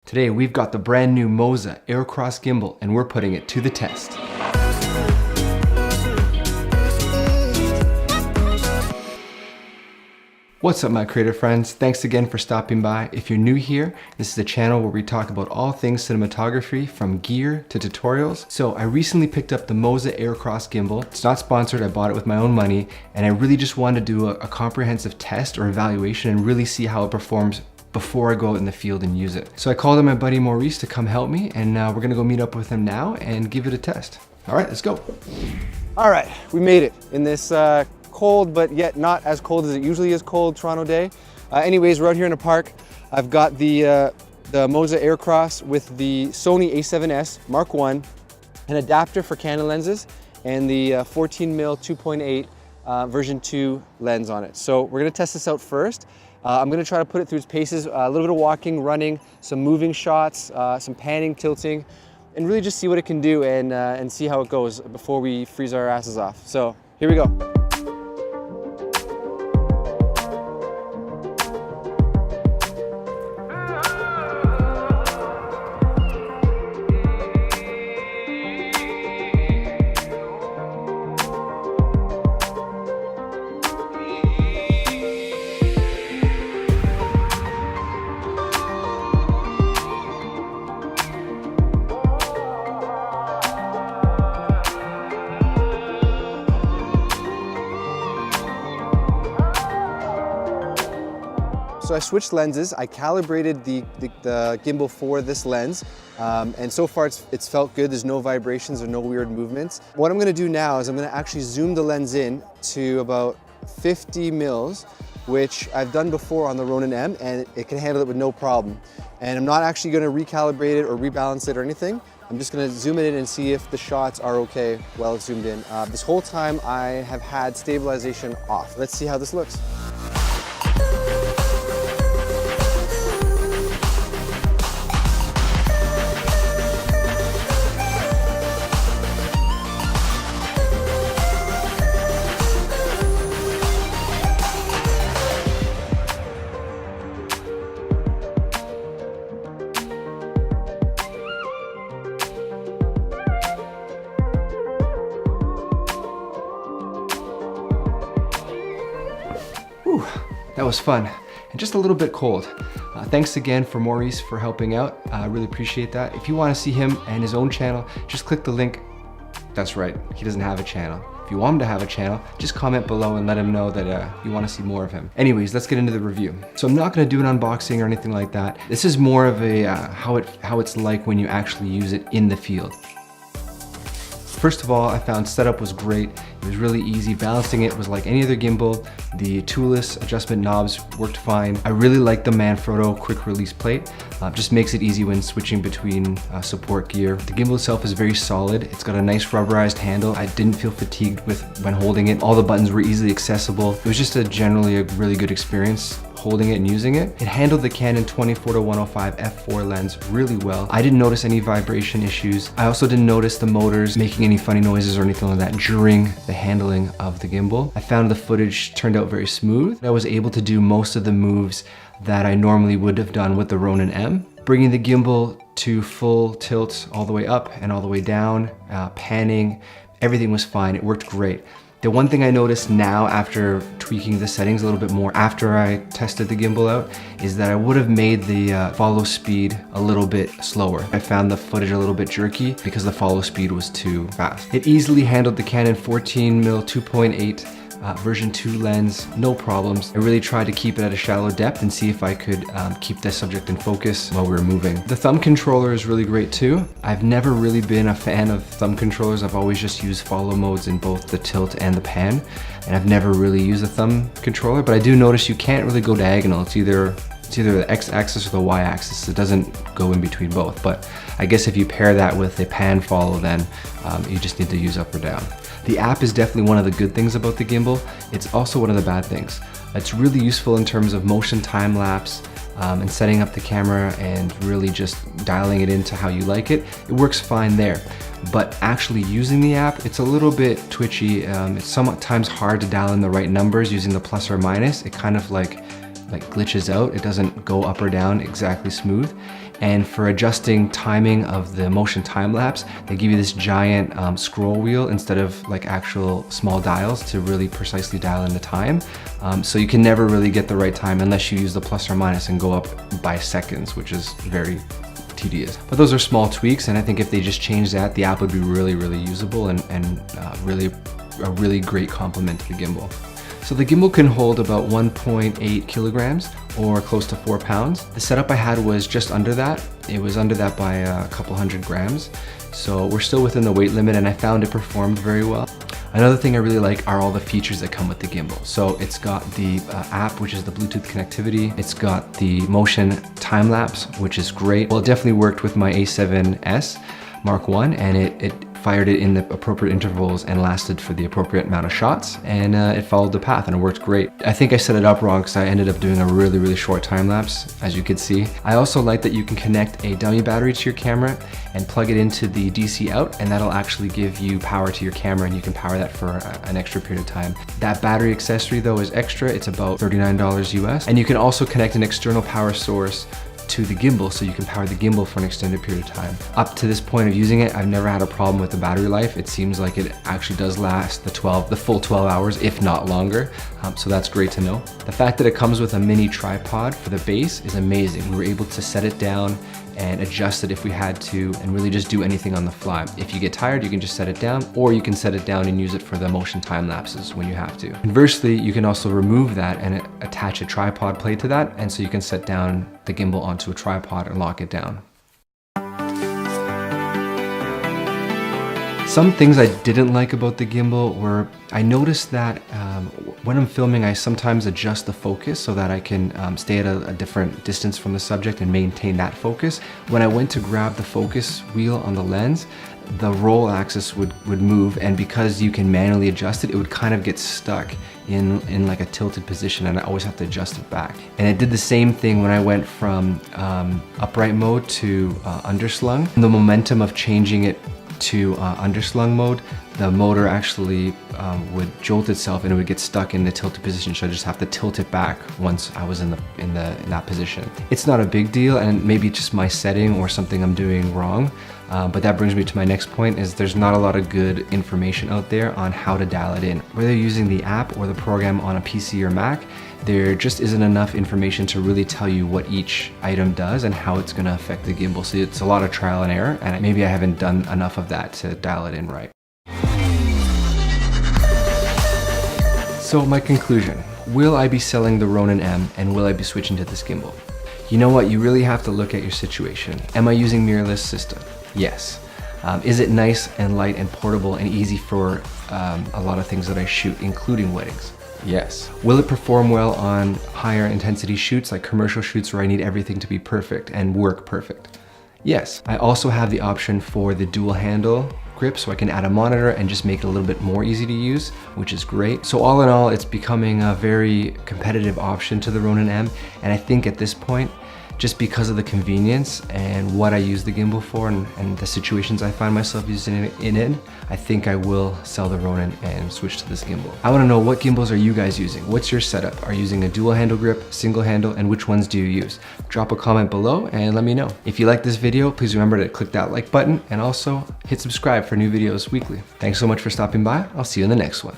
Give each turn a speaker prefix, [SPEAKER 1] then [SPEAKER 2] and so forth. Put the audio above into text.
[SPEAKER 1] Today we've got the brand new Moza Aircross gimbal and we're putting it to the test. What's up my creative friends? Thanks again for stopping by. If you're new here, this is a channel where we talk about all things cinematography from gear to tutorials. So I recently picked up the Moza Aircross gimbal. It's not sponsored, I bought it with my own money and I really just wanted to do a comprehensive test or evaluation and really see how it performs before I go out in the field and use it. So I called on my buddy Maurice to come help me and we're gonna go meet up with him now and give it a test. All right, let's go.
[SPEAKER 2] All right, we made it in this cold, but yet not as cold as it usually is cold Toronto day. Anyways, we're out here in a park. I've got the Moza Aircross with the Sony a7S Mark I, an adapter for Canon lenses, and the 14mm 2.8 version 2 lens on it. So we're gonna test this out first. I'm gonna try to put it through its paces, a little bit of walking, running, some moving shots, some panning, tilting, and really just see what it can do and see how it goes before we freeze our asses off. So here we go. So I switched lenses. I calibrated the gimbal for this lens, and so far it's felt good. There's no vibrations or no weird movements. What I'm gonna do now is I'm gonna actually zoom the lens in to about 50 mils, which I've done before on the Ronin M, and it can handle it with no problem. And I'm not actually gonna recalibrate it or rebalance it or anything. I'm just gonna zoom it in and see if the shots are okay while it's zoomed in. This whole time I have had stabilization off. Let's see how this looks.
[SPEAKER 1] Whew, that was fun and just a little bit cold. Thanks again for Maurice for helping out. I really appreciate that. If you want to see him and his own channel, just click the link. That's right, he doesn't have a channel. If you want him to have a channel, just comment below and let him know that you want to see more of him. Anyways, let's get into the review. So I'm not going to do an unboxing or anything like that. This is more of a how it's like when you actually use it in the field. First of all, I found setup was great. It was really easy. Balancing it was like any other gimbal. The toolless adjustment knobs worked fine. I really like the Manfrotto quick release plate. Just makes it easy when switching between support gear. The gimbal itself is very solid. It's got a nice rubberized handle. I didn't feel fatigued when holding it. All the buttons were easily accessible. It was just generally a really good experience holding it and using it. It handled the Canon 24-105 f4 lens really well. I didn't notice any vibration issues. I also didn't notice the motors making any funny noises or anything like that during the handling of the gimbal. I found the footage turned out very smooth. I was able to do most of the moves that I normally would have done with the Ronin M. Bringing the gimbal to full tilt all the way up and all the way down, panning, everything was fine. It worked great. The one thing I noticed now after tweaking the settings a little bit more after I tested the gimbal out is that I would have made the follow speed a little bit slower. I found the footage a little bit jerky because the follow speed was too fast. It easily handled the Canon 14mm 2.8 version 2 lens, no problems. I really tried to keep it at a shallow depth and see if I could keep the subject in focus while we were moving. The thumb controller is really great too. I've never really been a fan of thumb controllers. I've always just used follow modes in both the tilt and the pan, and I've never really used a thumb controller, but I do notice you can't really go diagonal. It's either the x-axis or the y-axis. It doesn't go in between both, but I guess if you pair that with a pan follow, then you just need to use up or down. The app is definitely one of the good things about the gimbal. It's also one of the bad things. It's really useful in terms of motion time lapse and setting up the camera and really just dialing it into how you like it. It works fine there. But actually using the app, it's a little bit twitchy. It's sometimes hard to dial in the right numbers using the plus or minus. It kind of like glitches out. It doesn't go up or down exactly smooth. And for adjusting timing of the motion time lapse, they give you this giant scroll wheel instead of like actual small dials to really precisely dial in the time. So you can never really get the right time unless you use the plus or minus and go up by seconds, which is very tedious. But those are small tweaks, and I think if they just change that, the app would be really, really usable and really a really great complement to the gimbal. So the gimbal can hold about 1.8 kilograms or close to 4 pounds. The setup I had was just under that. It was under that by a couple hundred grams. So we're still within the weight limit, and I found it performed very well. Another thing I really like are all the features that come with the gimbal. So it's got the app, which is the Bluetooth connectivity. It's got the motion time lapse, which is great. Well, it definitely worked with my A7S Mark I, and it fired it in the appropriate intervals and lasted for the appropriate amount of shots, and it followed the path and it worked great. I think I set it up wrong because I ended up doing a really, really short time lapse, as you could see. I also like that you can connect a dummy battery to your camera and plug it into the DC out, and that'll actually give you power to your camera, and you can power that for an extra period of time. That battery accessory though is extra. It's about $39 US, and you can also connect an external power source to the gimbal, so you can power the gimbal for an extended period of time. Up to this point of using it, I've never had a problem with the battery life. It seems like it actually does last the full 12 hours, if not longer. So that's great to know. The fact that it comes with a mini tripod for the base is amazing. We were able to set it down and adjust it if we had to, and really just do anything on the fly. If you get tired, you can just set it down, or you can set it down and use it for the motion time lapses when you have to. Conversely, you can also remove that and attach a tripod plate to that, and so you can set down the gimbal onto a tripod and lock it down. Some things I didn't like about the gimbal were, I noticed that when I'm filming, I sometimes adjust the focus so that I can stay at a different distance from the subject and maintain that focus. When I went to grab the focus wheel on the lens, the roll axis would move, and because you can manually adjust it, it would kind of get stuck in like a tilted position, and I always have to adjust it back. And it did the same thing when I went from upright mode to underslung. The momentum of changing it to underslung mode, the motor actually would jolt itself and it would get stuck in the tilted position, so I just have to tilt it back once I was in that position. It's not a big deal, and maybe just my setting or something I'm doing wrong, but that brings me to my next point, is there's not a lot of good information out there on how to dial it in. Whether you're using the app or the program on a PC or Mac, there just isn't enough information to really tell you what each item does and how it's going to affect the gimbal. So it's a lot of trial and error, and maybe I haven't done enough of that to dial it in right. So my conclusion, will I be selling the Ronin M, and will I be switching to this gimbal? You know what, you really have to look at your situation. Am I using mirrorless system? Yes. Is it nice and light and portable and easy for a lot of things that I shoot, including weddings? Yes. Will it perform well on higher intensity shoots, like commercial shoots where I need everything to be perfect and work perfect? Yes. I also have the option for the dual handle grip, so I can add a monitor and just make it a little bit more easy to use, which is great. So all in all, it's becoming a very competitive option to the Ronin M, and I think at this point, just because of the convenience and what I use the gimbal for, and the situations I find myself using it in, I think I will sell the Ronin and switch to this gimbal. I want to know, what gimbals are you guys using? What's your setup? Are you using a dual handle grip, single handle, and which ones do you use? Drop a comment below and let me know. If you like this video, please remember to click that like button, and also hit subscribe for new videos weekly. Thanks so much for stopping by. I'll see you in the next one.